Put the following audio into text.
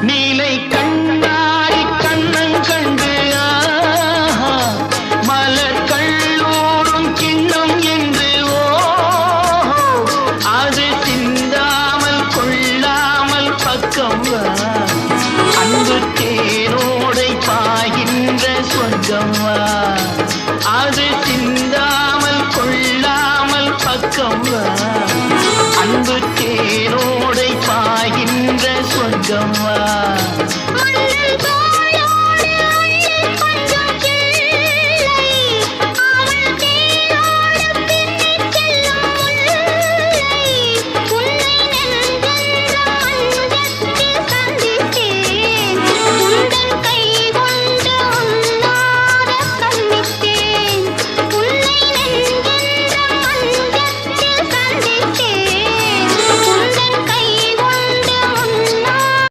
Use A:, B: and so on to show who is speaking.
A: நீலை கண்ணாடி கண்ணன் கண்டு மலர் கல்லூரும் கிண்ணம் என்று அது சிந்தாமல் கொள்ளாமல் பக்கம் அன்பு தேரோடை பாய்கின்ற சொர்க்கம் அது சிந்தாமல் கொள்ளாமல் பக்கம் அன்பு தேரோடை பாய்கின்ற சொர்க்கம்